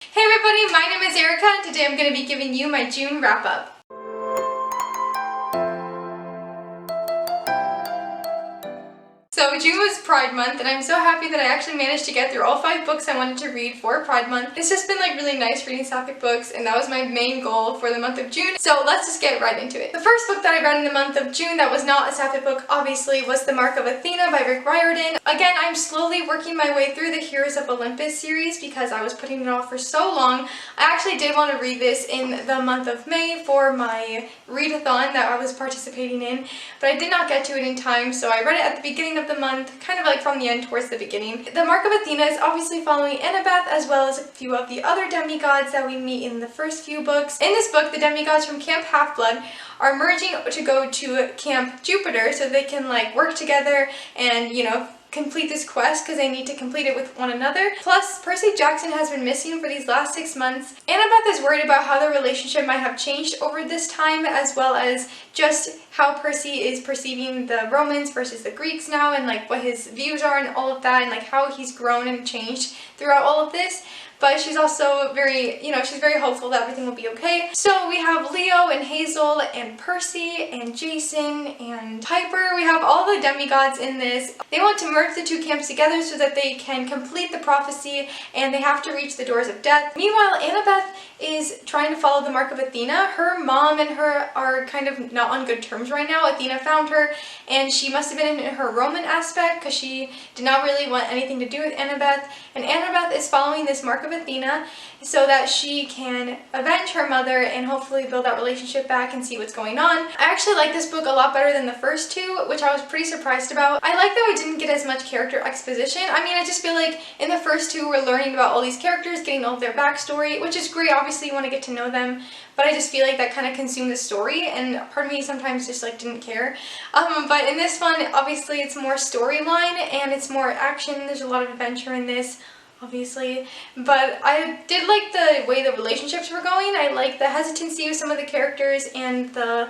Hey everybody, my name is Erica and today I'm going to be giving you my June wrap-up. So June was Pride Month and I'm so happy that I actually managed to get through all 5 books I wanted to read for Pride Month. It's just been really nice reading SAPPHIC books and that was my main goal for the month of June. So let's just get right into it. The first book that I read in the month of June that was not a SAPPHIC book obviously was The Mark of Athena by Rick Riordan. Again, I'm slowly working my way through the Heroes of Olympus series because I was putting it off for so long. I actually did want to read this in the month of May for my readathon that I was participating in, but I did not get to it in time, so I read it at the beginning of the month, kind of from the end towards the beginning. The Mark of Athena is obviously following Annabeth as well as a few of the other demigods that we meet in the first few books. In this book, the demigods from Camp Half-Blood are merging to go to Camp Jupiter so they can work together and, complete this quest because they need to complete it with one another. Plus, Percy Jackson has been missing for these last 6 months. Annabeth is worried about how their relationship might have changed over this time, as well as just how Percy is perceiving the Romans versus the Greeks now, and what his views are and all of that, and how he's grown and changed throughout all of this. But she's also very, she's very hopeful that everything will be okay. So we have Leo and Hazel and Percy and Jason and Piper. We have all the demigods in this. They want to merge the 2 camps together so that they can complete the prophecy and they have to reach the doors of death. Meanwhile, Annabeth is trying to follow the Mark of Athena. Her mom and her are kind of not on good terms right now. Athena found her and she must have been in her Roman aspect because she did not really want anything to do with Annabeth. And Annabeth is following this Mark of Athena so that she can avenge her mother and hopefully build that relationship back and see what's going on. I actually like this book a lot better than the first 2, which I was pretty surprised about. I like that we didn't get as much character exposition. I just feel like in the first 2 we're learning about all these characters, getting all of their backstory, which is great. Obviously you want to get to know them, but I just feel like that kind of consumed the story and part of me sometimes just didn't care. But in this one, obviously it's more storyline and it's more action. There's a lot of adventure in this, obviously, but I did like the way the relationships were going. I like the hesitancy of some of the characters and the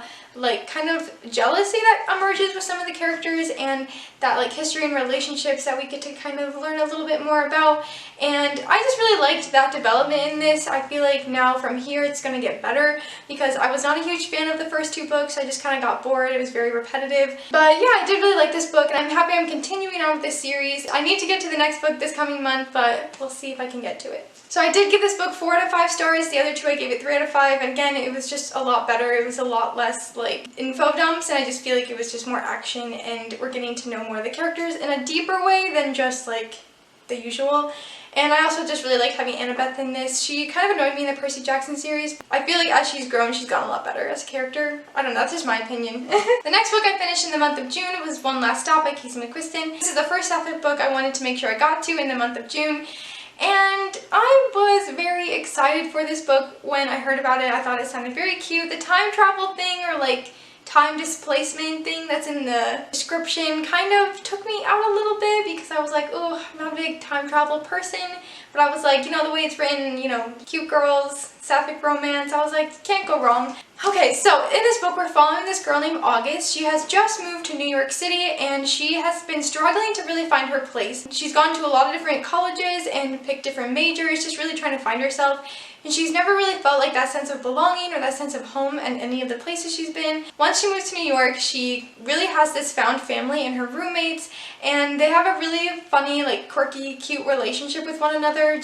kind of jealousy that emerges with some of the characters, and that history and relationships that we get to kind of learn a little bit more about. And I just really liked that development in this. I feel like now from here it's going to get better because I was not a huge fan of the first 2 books. I just kind of got bored. It was very repetitive. But yeah, I did really like this book and I'm happy I'm continuing on with this series. I need to get to the next book this coming month, but we'll see if I can get to it. So I did give this book 4 out of 5 stars. The other 2 I gave it 3 out of 5. And again, it was just a lot better. It was a lot less info dumps, and I just feel like it was just more action and we're getting to know more of the characters in a deeper way than just the usual. And I also just really like having Annabeth in this. She kind of annoyed me in the Percy Jackson series. I feel like as she's grown, she's gotten a lot better as a character. I don't know, that's just my opinion. The next book I finished in the month of June was One Last Stop by Casey McQuiston. This is the first SAPPHIC book I wanted to make sure I got to in the month of June. And I was very excited for this book when I heard about it. I thought it sounded very cute. The time travel thing, or time displacement thing that's in the description, kind of took me out a little bit because I was like, oh, I'm not a big time travel person. But I was like, the way it's written, cute girls, sapphic romance, I was like, can't go wrong. Okay, so in this book we're following this girl named August. She has just moved to New York City and she has been struggling to really find her place. She's gone to a lot of different colleges and picked different majors, just really trying to find herself. And she's never really felt that sense of belonging or that sense of home in any of the places she's been. Once she moves to New York, she really has this found family and her roommates, and they have a really funny, quirky, cute relationship with one another.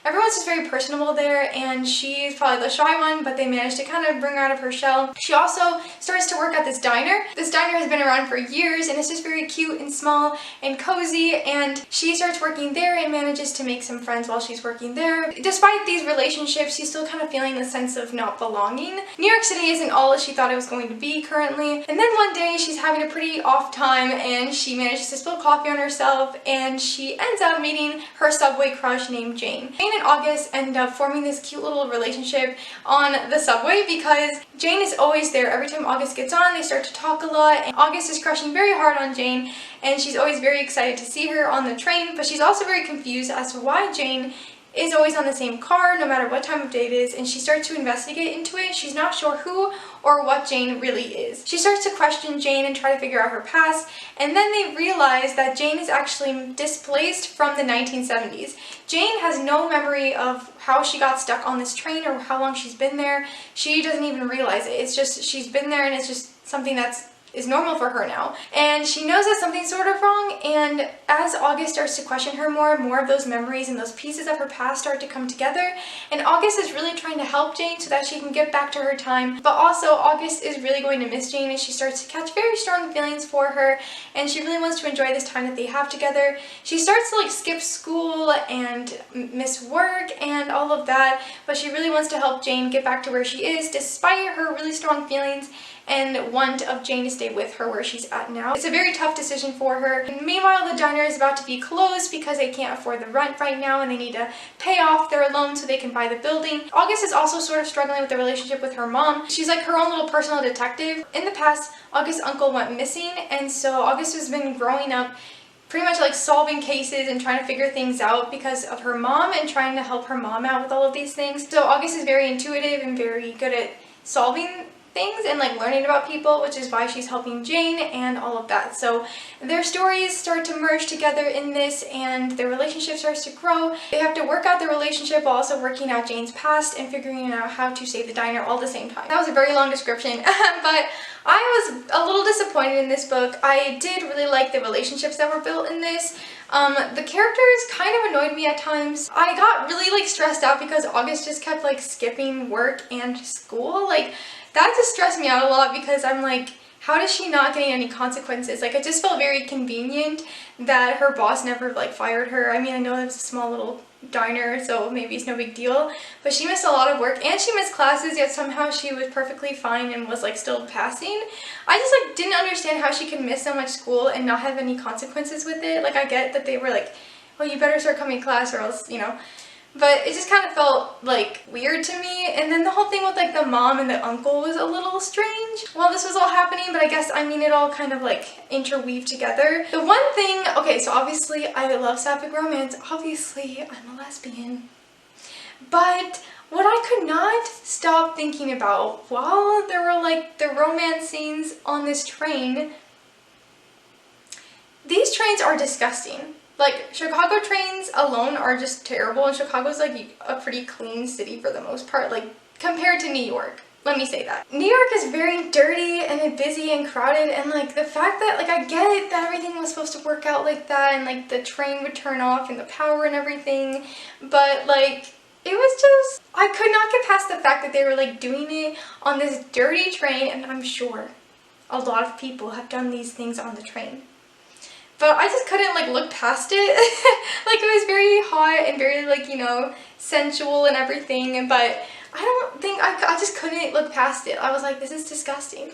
Everyone's just very personable there, and she's probably the shy one, but they managed to kind of bring her out of her shell. She also starts to work at this diner. This diner has been around for years, and it's just very cute and small and cozy, and she starts working there and manages to make some friends while she's working there. Despite these relationships, she's still kind of feeling the sense of not belonging. New York City isn't all that she thought it was going to be currently, and then one day she's having a pretty off time, and she manages to spill coffee on herself, and she ends up meeting her subway crush named Jane. Jane and August end up forming this cute little relationship on the subway because Jane is always there. Every time August gets on, they start to talk a lot, and August is crushing very hard on Jane, and she's always very excited to see her on the train, but she's also very confused as to why Jane is always on the same car no matter what time of day it is, and she starts to investigate into it. She's not sure who or what Jane really is. She starts to question Jane and try to figure out her past, and then they realize that Jane is actually displaced from the 1970s. Jane has no memory of how she got stuck on this train or how long she's been there. She doesn't even realize it. It's just she's been there and it's just something is normal for her now. And she knows that something's sort of wrong, and as August starts to question her more of those memories and those pieces of her past start to come together, and August is really trying to help Jane so that she can get back to her time, but also August is really going to miss Jane, and she starts to catch very strong feelings for her, and she really wants to enjoy this time that they have together. She starts to like skip school and miss work and all of that, but she really wants to help Jane get back to where she is despite her really strong feelings and want of Jane to stay with her where she's at now. It's a very tough decision for her. And meanwhile, the diner is about to be closed because they can't afford the rent right now and they need to pay off their loan so they can buy the building. August is also sort of struggling with the relationship with her mom. She's like her own little personal detective. In the past, August's uncle went missing, and so August has been growing up pretty much like solving cases and trying to figure things out because of her mom and trying to help her mom out with all of these things. So August is very intuitive and very good at solving things and like learning about people, which is why she's helping Jane and all of that. So their stories start to merge together in this, and their relationship starts to grow. They have to work out their relationship while also working out Jane's past and figuring out how to save the diner all at the same time. That was a very long description, but I was a little disappointed in this book. I did really like the relationships that were built in this. The characters kind of annoyed me at times. I got really like stressed out because August just kept like skipping work and school. Like, that just stressed me out a lot because I'm like, how does she not getting any consequences? Like, it just felt very convenient that her boss never like fired her. I mean, I know it's a small little diner, so maybe it's no big deal, but she missed a lot of work and she missed classes, yet somehow she was perfectly fine and was like still passing. I just like didn't understand how she could miss so much school and not have any consequences with it. Like, I get that they were like, well, you better start coming to class or else, you know. But it just kind of felt like weird to me. And then the whole thing with like the mom and the uncle was a little strange while this was all happening, but I guess, I mean, it all kind of like interweaved together. The one thing, okay, so obviously I love sapphic romance. Obviously I'm a lesbian. But what I could not stop thinking about while there were like the romance scenes on this train, these trains are disgusting. Like, Chicago trains alone are just terrible, and Chicago's like a pretty clean city for the most part, like compared to New York. Let me say that. New York is very dirty and busy and crowded, and like the fact that, like, I get it that everything was supposed to work out like that and like the train would turn off and the power and everything, but like it was just, I could not get past the fact that they were like doing it on this dirty train, and I'm sure a lot of people have done these things on the train. But I just couldn't like look past it. Like, it was very hot and very like, you know, sensual and everything, but I don't think, I just couldn't look past it. I was like, this is disgusting.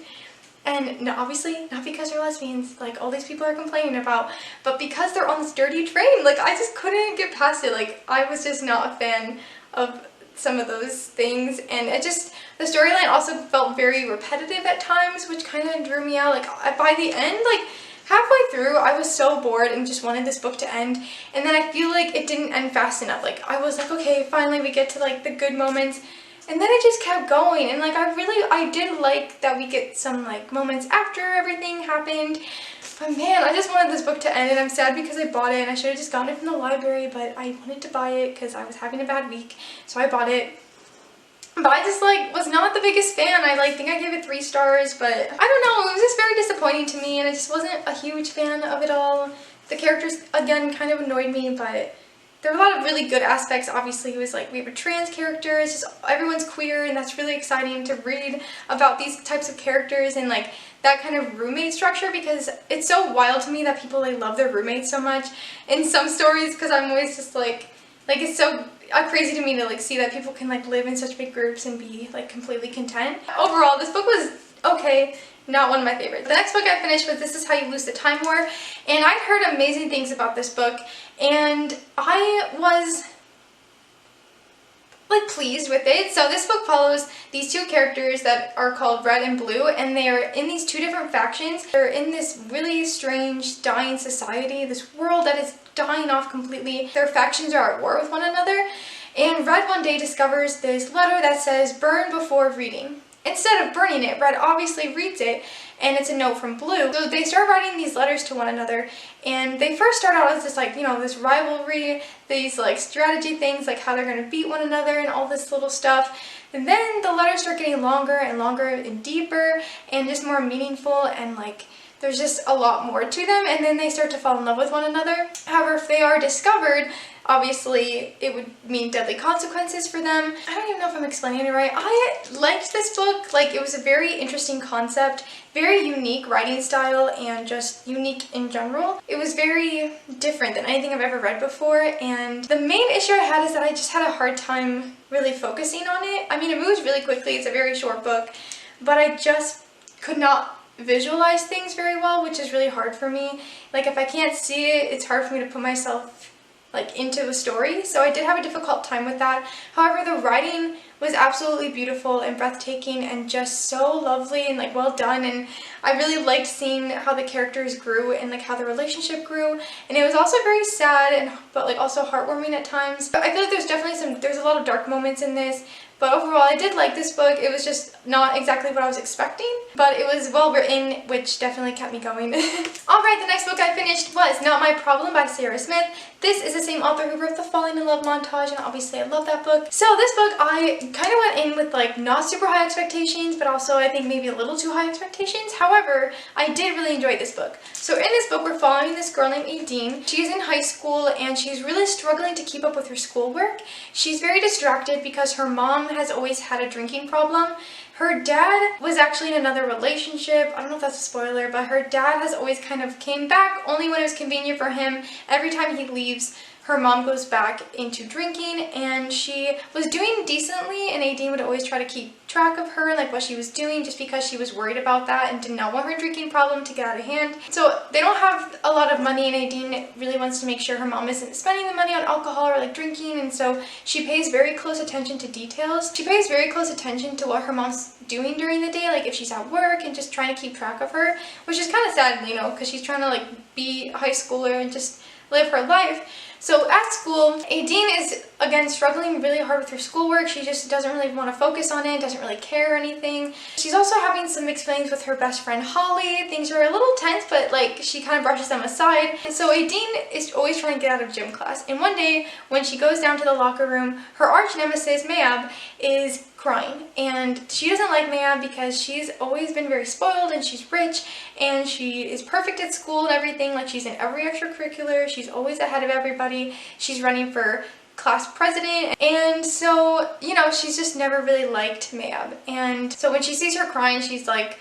And no, obviously not because they're lesbians, like all these people are complaining about, but because they're on this dirty train. Like, I just couldn't get past it. Like, I was just not a fan of some of those things, and it just, the storyline also felt very repetitive at times, which kind of drew me out. Like, by the end, like halfway through, I was so bored and just wanted this book to end, and then I feel like it didn't end fast enough. Like, I was like, okay, finally we get to like the good moments, and then it just kept going, and like I did like that we get some like moments after everything happened, but man, I just wanted this book to end, and I'm sad because I bought it, and I should have just gotten it from the library, but I wanted to buy it because I was having a bad week, so I bought it. But I just like was not the biggest fan. I like think I gave it 3 stars, but I don't know, it was just very disappointing to me, and I just wasn't a huge fan of it all. The characters again kind of annoyed me, but there were a lot of really good aspects. Obviously, it was like we have a trans character, it's just everyone's queer, and that's really exciting to read about these types of characters and like that kind of roommate structure, because it's so wild to me that people like love their roommates so much in some stories, because I'm always just like it's so crazy to me to like see that people can like live in such big groups and be like completely content. Overall, this book was okay, not one of my favorites. The next book I finished was This Is How You Lose the Time War, and I'd heard amazing things about this book, and I was like pleased with it. So this book follows these 2 characters that are called Red and Blue, and they are in these 2 different factions. They're in this really strange dying society, this world that is dying off completely. Their factions are at war with one another. And Red one day discovers this letter that says, burn before reading. Instead of burning it, Red obviously reads it, and it's a note from Blue. So they start writing these letters to one another, and they first start out as this, like, you know, this rivalry, these, like, strategy things, like how they're going to beat one another and all this little stuff. And then the letters start getting longer and longer and deeper and just more meaningful, and, like, there's just a lot more to them, and then they start to fall in love with one another. However, if they are discovered, obviously it would mean deadly consequences for them. I don't even know if I'm explaining it right. I liked this book. Like, it was a very interesting concept, very unique writing style, and just unique in general. It was very different than anything I've ever read before, and the main issue I had is that I just had a hard time really focusing on it. I mean, it moves really quickly, it's a very short book, but I just could not visualize things very well, which is really hard for me. Like, if I can't see it, it's hard for me to put myself, like, into a story, so I did have a difficult time with that. However, the writing was absolutely beautiful and breathtaking and just so lovely and, like, well done, and I really liked seeing how the characters grew and, like, how the relationship grew. And it was also very sad and but, like, also heartwarming at times. But I feel like there's a lot of dark moments in this. But overall, I did like this book. It was just not exactly what I was expecting, but it was well written, which definitely kept me going. Alright, the next book I finished was Not My Problem by Sarah Smith. This is the same author who wrote the Falling in Love montage, and obviously I love that book. So this book, I kind of went in with, like, not super high expectations, but also I think maybe a little too high expectations. However, I did really enjoy this book. So in this book, we're following this girl named Adine. She's in high school, and she's really struggling to keep up with her schoolwork. She's very distracted because her mom has always had a drinking problem. Her dad was actually in another relationship. I don't know if that's a spoiler, but her dad has always kind of came back only when it was convenient for him. Every time he leaves, her mom goes back into drinking, and she was doing decently, and Adine would always try to keep track of her, like what she was doing, just because she was worried about that and did not want her drinking problem to get out of hand. So they don't have a lot of money, and Adine really wants to make sure her mom isn't spending the money on alcohol or, like, drinking, and so she pays very close attention to details. She pays very close attention to what her mom's doing during the day, like if she's at work, and just trying to keep track of her, which is kind of sad, you know, because she's trying to, like, be a high schooler and just live her life. So at school, Adine is, again, struggling really hard with her schoolwork. She just doesn't really want to focus on it, doesn't really care or anything. She's also having some mixed feelings with her best friend Holly. Things are a little tense, but, like, she kind of brushes them aside. And so Adine is always trying to get out of gym class. And one day, when she goes down to the locker room, her arch nemesis, Mayab, is crying, and she doesn't like Maya because she's always been very spoiled, and she's rich, and she is perfect at school and everything. Like, she's in every extracurricular, she's always ahead of everybody, she's running for class president, and so, you know, she's just never really liked Mayab. And so when she sees her crying, she's, like,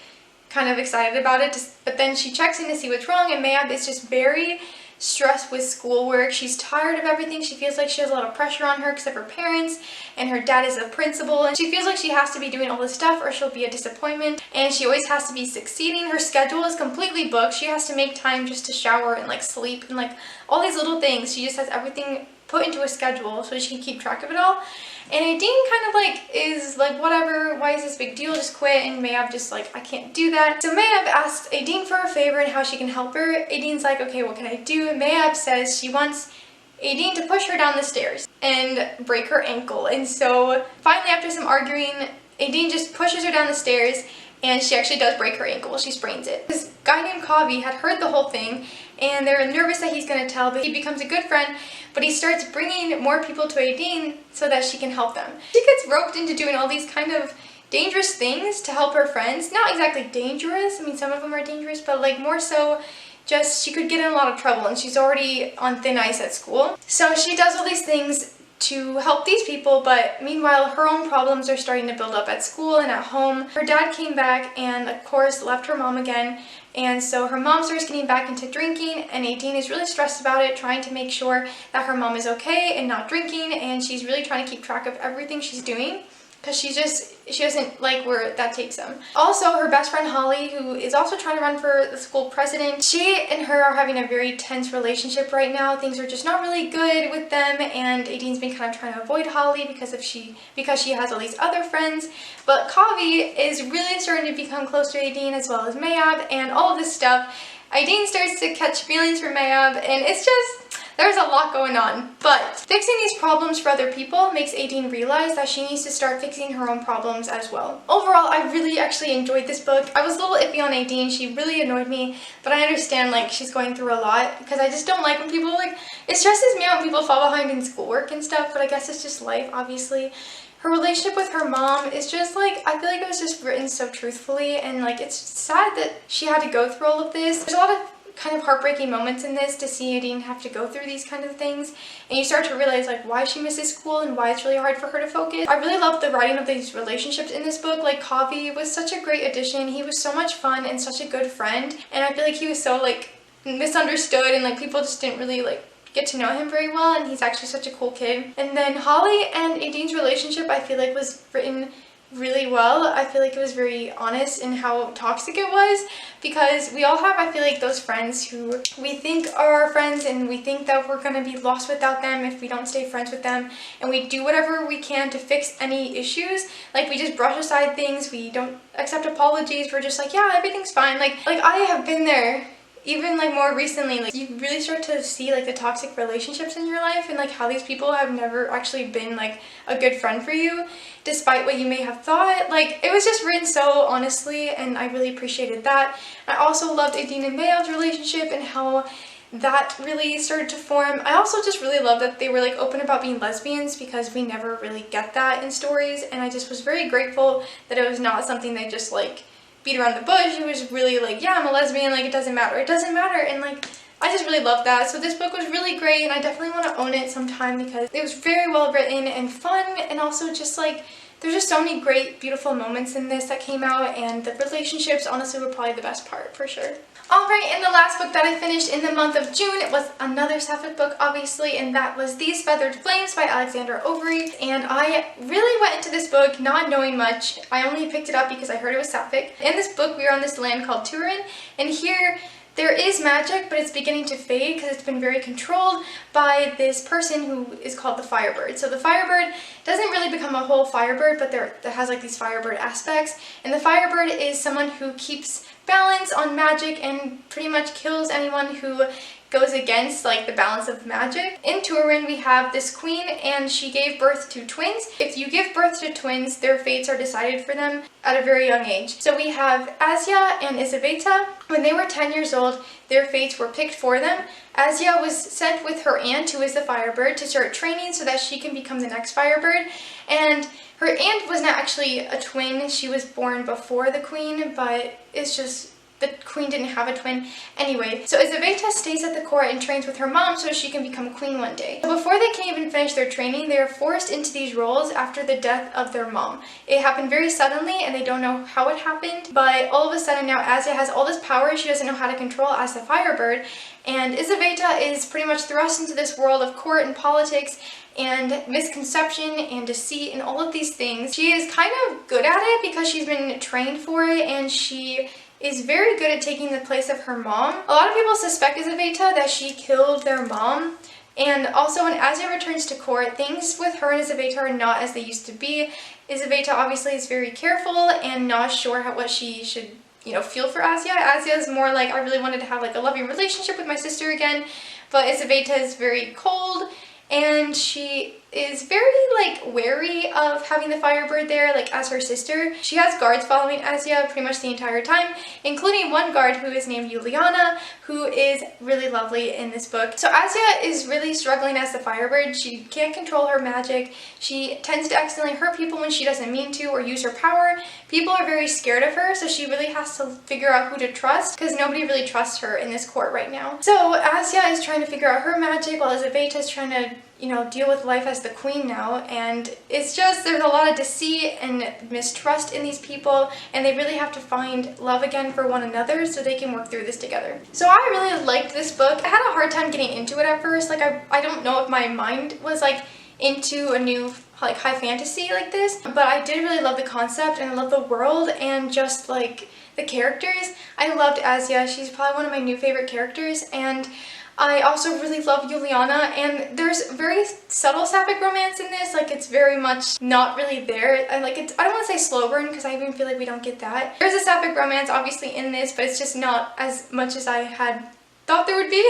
kind of excited about it, but then she checks in to see what's wrong, and Mayab is just very stressed with schoolwork. She's tired of everything. She feels like she has a lot of pressure on her because of her parents, and her dad is a principal, and she feels like she has to be doing all this stuff or she'll be a disappointment, and she always has to be succeeding. Her schedule is completely booked. She has to make time just to shower and, like, sleep and, like, all these little things. She just has everything put into a schedule so she can keep track of it all. And Adine kind of, like, is like, whatever, why is this big deal, just quit. And Mayab just, like, I can't do that. So Mayab asks Adine for a favor and how she can help her. Adine's like, okay, what can I do? And Mayab says she wants Adine to push her down the stairs and break her ankle. And so finally, after some arguing, Adine just pushes her down the stairs, and she actually does break her ankle. She sprains it. This guy named Kavi had heard the whole thing, and they're nervous that he's going to tell, but he becomes a good friend, but he starts bringing more people to Adine so that she can help them. She gets roped into doing all these kind of dangerous things to help her friends. Not exactly dangerous, I mean, some of them are dangerous, but, like, more so just she could get in a lot of trouble, and she's already on thin ice at school. So she does all these things to help these people, but meanwhile her own problems are starting to build up at school and at home. Her dad came back and, of course, left her mom again, and so her mom starts getting back into drinking, and Adine is really stressed about it, trying to make sure that her mom is okay and not drinking, and she's really trying to keep track of everything she's doing because she doesn't like where that takes them. Also, her best friend Holly, who is also trying to run for the school president, she and her are having a very tense relationship right now. Things are just not really good with them, and Adine's been kind of trying to avoid Holly because she has all these other friends. But Kavi is really starting to become close to Adine, as well as Mayab, and all of this stuff. Adine starts to catch feelings for Mayab, and it's just there's a lot going on. But fixing these problems for other people makes Aideen realize that she needs to start fixing her own problems as well. Overall, I really actually enjoyed this book. I was a little iffy on Aideen. She really annoyed me, but I understand like she's going through a lot because I just don't like when people like, it stresses me out when people fall behind in schoolwork and stuff, but I guess it's just life, obviously. Her relationship with her mom is just like, I feel like it was just written so truthfully, and like it's sad that she had to go through all of this. There's a lot of kind of heartbreaking moments in this to see Aideen have to go through these kind of things, and you start to realize like why she misses school and why it's really hard for her to focus. I really love the writing of these relationships in this book. Like Kavi was such a great addition. He was so much fun and such a good friend, and I feel like he was so like misunderstood and like people just didn't really like get to know him very well, and he's actually such a cool kid. And then Holly and Aideen's relationship I feel like was written really well. I feel like it was very honest in how toxic it was, because we all have, I feel like, those friends who we think are our friends and we think that we're going to be lost without them if we don't stay friends with them, and we do whatever we can to fix any issues. Like we just brush aside things, we don't accept apologies, we're just like, yeah, everything's fine. Like I have been there. Even like more recently, like you really start to see like the toxic relationships in your life and like how these people have never actually been like a good friend for you despite what you may have thought. Like it was just written so honestly, and I really appreciated that. I also loved Aideen and Mayov's relationship and how that really started to form. I also just really love that they were like open about being lesbians, because we never really get that in stories, and I just was very grateful that it was not something they just like beat around the bush. It was really like, yeah, I'm a lesbian, like it doesn't matter, and like I just really love that. So this book was really great, and I definitely want to own it sometime because it was very well written and fun, and also just like there's just so many great beautiful moments in this that came out, and the relationships honestly were probably the best part for sure. Alright, and the last book that I finished in the month of June, it was another SAPPHIC book, obviously, and that was These Feathered Flames by Alexandra Overy. And I really went into this book not knowing much. I only picked it up because I heard it was SAPPHIC. In this book, we are on this land called Turin, and here there is magic, but it's beginning to fade because it's been very controlled by this person who is called the Firebird. So the Firebird doesn't really become a whole Firebird, but that has like these Firebird aspects. And the Firebird is someone who keeps balance on magic and pretty much kills anyone who goes against like the balance of magic. In Turin we have this queen, and she gave birth to twins. If you give birth to twins, their fates are decided for them at a very young age. So we have Asia and Isabeta. When they were 10 years old, their fates were picked for them. Asia was sent with her aunt, who is the Firebird, to start training so that she can become the next Firebird. And her aunt was not actually a twin. She was born before the queen, but it's just the queen didn't have a twin. Anyway, so Isabeta stays at the court and trains with her mom so she can become queen one day. So before they can even finish their training, they are forced into these roles after the death of their mom. It happened very suddenly, and they don't know how it happened, but all of a sudden now Asia has all this power she doesn't know how to control as the Firebird, and Isabeta is pretty much thrust into this world of court and politics and misconception and deceit and all of these things. She is kind of good at it because she's been trained for it, and she is very good at taking the place of her mom. A lot of people suspect Isabeta that she killed their mom, and also when Asia returns to court, things with her and Isabeta are not as they used to be. Isabeta obviously is very careful and not sure what she should, feel for Asia. Asia is more like, I really wanted to have like a loving relationship with my sister again, but Isabeta is very cold, and she is very like wary of having the Firebird there like as her sister. She has guards following Asia pretty much the entire time, including one guard who is named Juliana, who is really lovely in this book. So Asia is really struggling as the Firebird. She can't control her magic. She tends to accidentally hurt people when she doesn't mean to or use her power. People are very scared of her, so she really has to figure out who to trust because nobody really trusts her in this court right now. So Asia is trying to figure out her magic while Isabeta is trying to deal with life as the queen now, and it's just, there's a lot of deceit and mistrust in these people, and they really have to find love again for one another so they can work through this together. So I really liked this book. I had a hard time getting into it at first. Like I don't know if my mind was like into a new like high fantasy like this, but I did really love the concept, and I love the world and just like the characters. I loved Asia. She's probably one of my new favorite characters, and I also really love Juliana, and there's very subtle sapphic romance in this. Like it's very much not really there. I don't want to say slow burn because I even feel like we don't get that. There's a sapphic romance obviously in this, but it's just not as much as I had thought there would be,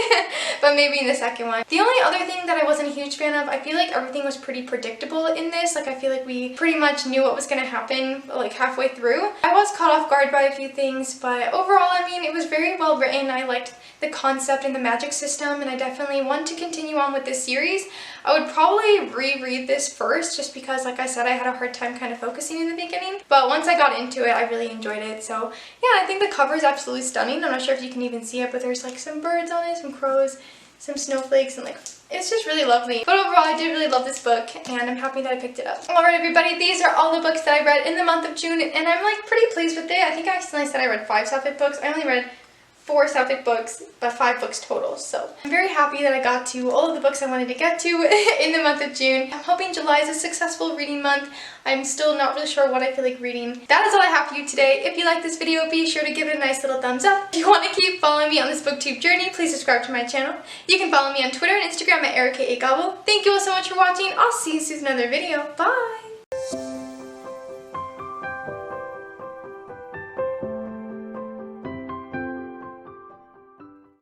but maybe in the second one. The only other thing that I wasn't a huge fan of, I feel like everything was pretty predictable in this. Like I feel like we pretty much knew what was going to happen like halfway through. I was caught off guard by a few things, but overall, I mean, it was very well written. I liked the concept and the magic system, and I definitely want to continue on with this series. I would probably reread this first just because, like I said, I had a hard time kind of focusing in the beginning, but once I got into it, I really enjoyed it. So yeah, I think the cover is absolutely stunning. I'm not sure if you can even see it, but there's like some birds on it, some crows, some snowflakes, and like it's just really lovely. But overall, I did really love this book, and I'm happy that I picked it up. Alright everybody, these are all the books that I read in the month of June, and I'm like pretty pleased with it. I think I accidentally said I read 5 Sapphic books. I only read 4 Sapphic books, but 5 books total. So I'm very happy that I got to all of the books I wanted to get to in the month of June. I'm hoping July is a successful reading month. I'm still not really sure what I feel like reading. That is all I have for you today. If you like this video, be sure to give it a nice little thumbs up. If you want to keep following me on this booktube journey, please subscribe to my channel. You can follow me on Twitter and Instagram at ErikaAGobble. Thank you all so much for watching. I'll see you soon in another video. Bye!